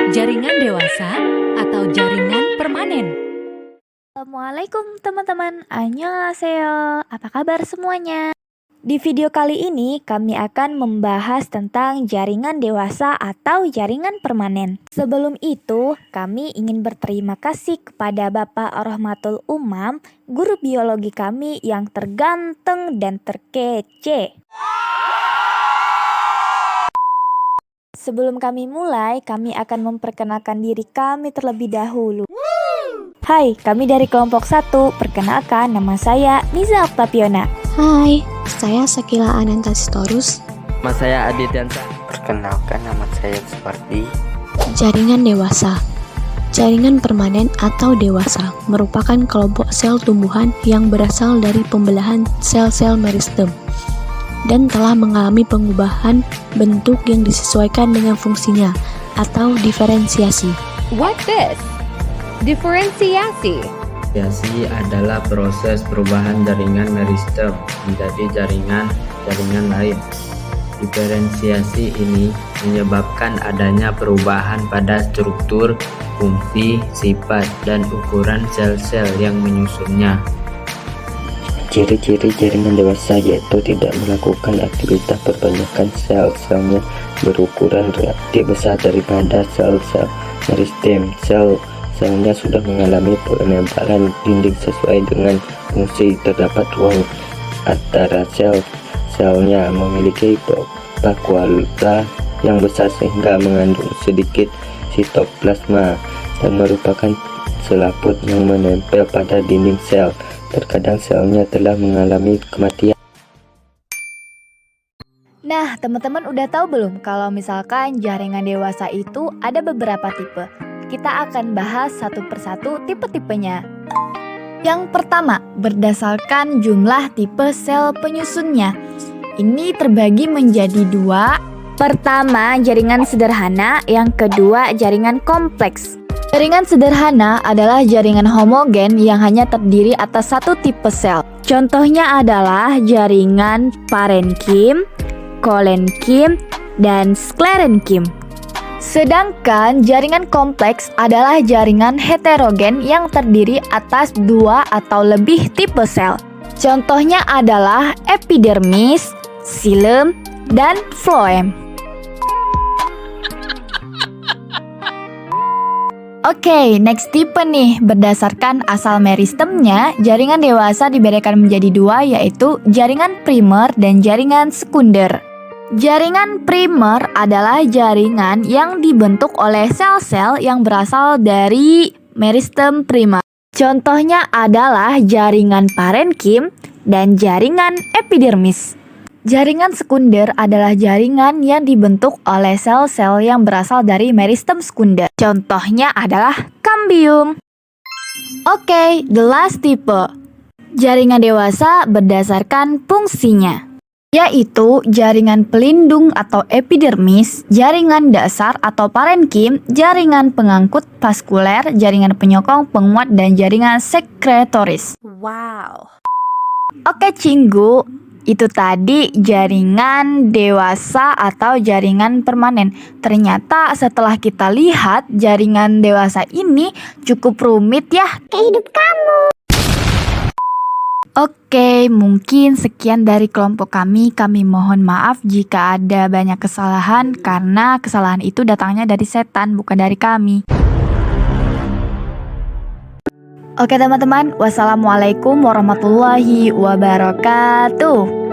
Jaringan dewasa atau jaringan permanen? Assalamualaikum teman-teman, annyeonghaseyo, apa kabar semuanya? Di video kali ini kami akan membahas tentang jaringan dewasa atau jaringan permanen. Sebelum itu, kami ingin berterima kasih kepada Bapak Rohmatul Umam, guru biologi kami yang terganteng dan terkece. Sebelum kami mulai, kami akan memperkenalkan diri kami terlebih dahulu. Hai, kami dari kelompok 1. Perkenalkan, nama saya Niza Octaviona. Hai, saya Sakila Anantastorus. Nama saya Adityansa. Perkenalkan, nama saya Supardi. Jaringan dewasa. Jaringan permanen atau dewasa merupakan kelompok sel tumbuhan yang berasal dari pembelahan sel-sel meristem dan telah mengalami pengubahan bentuk yang disesuaikan dengan fungsinya atau diferensiasi. What this? Diferensiasi. Diferensiasi adalah proses perubahan jaringan meristem menjadi jaringan lain. Diferensiasi ini menyebabkan adanya perubahan pada struktur, fungsi, sifat, dan ukuran sel-sel yang menyusunnya. Ciri-ciri jaringan dewasa yaitu tidak melakukan aktivitas perbanyakan sel-selnya berukuran relatif besar daripada sel-sel meristem. Sel-selnya sudah mengalami penebalan dinding sesuai dengan fungsi. Terdapat ruang antara sel-selnya, memiliki vakuola yang besar sehingga mengandung sedikit sitoplasma dan merupakan selaput yang menempel pada dinding sel. Terkadang selnya telah mengalami kematian. Nah, teman-teman udah tahu belum kalau misalkan jaringan dewasa itu ada beberapa tipe? Kita akan bahas satu persatu tipe-tipenya. Yang pertama, berdasarkan jumlah tipe sel penyusunnya. Ini terbagi menjadi dua. Pertama, jaringan sederhana. Yang kedua, jaringan kompleks. Jaringan sederhana adalah jaringan homogen yang hanya terdiri atas satu tipe sel. Contohnya adalah jaringan parenkim, kolenkim, dan sklerenkim. Sedangkan jaringan kompleks adalah jaringan heterogen yang terdiri atas dua atau lebih tipe sel. Contohnya adalah epidermis, xilem, dan floem. Oke, next tipe nih. Berdasarkan asal meristemnya, jaringan dewasa dibedakan menjadi dua, yaitu jaringan primer dan jaringan sekunder. Jaringan primer adalah jaringan yang dibentuk oleh sel-sel yang berasal dari meristem primer. Contohnya adalah jaringan parenkim dan jaringan epidermis. Jaringan sekunder adalah jaringan yang dibentuk oleh sel-sel yang berasal dari meristem sekunder. Contohnya adalah kambium. Oke, the last type. Jaringan dewasa berdasarkan fungsinya, yaitu jaringan pelindung atau epidermis, jaringan dasar atau parenkim, jaringan pengangkut vaskuler, jaringan penyokong, penguat, dan jaringan sekretoris. Wow. Oke, Cinggu. Itu tadi jaringan dewasa atau jaringan permanen. Ternyata setelah kita lihat jaringan dewasa ini cukup rumit ya. Kayak hidup kamu. Oke, mungkin sekian dari kelompok kami. Kami mohon maaf jika ada banyak kesalahan karena kesalahan itu datangnya dari setan, bukan dari kami. Oke teman-teman, wassalamualaikum warahmatullahi wabarakatuh.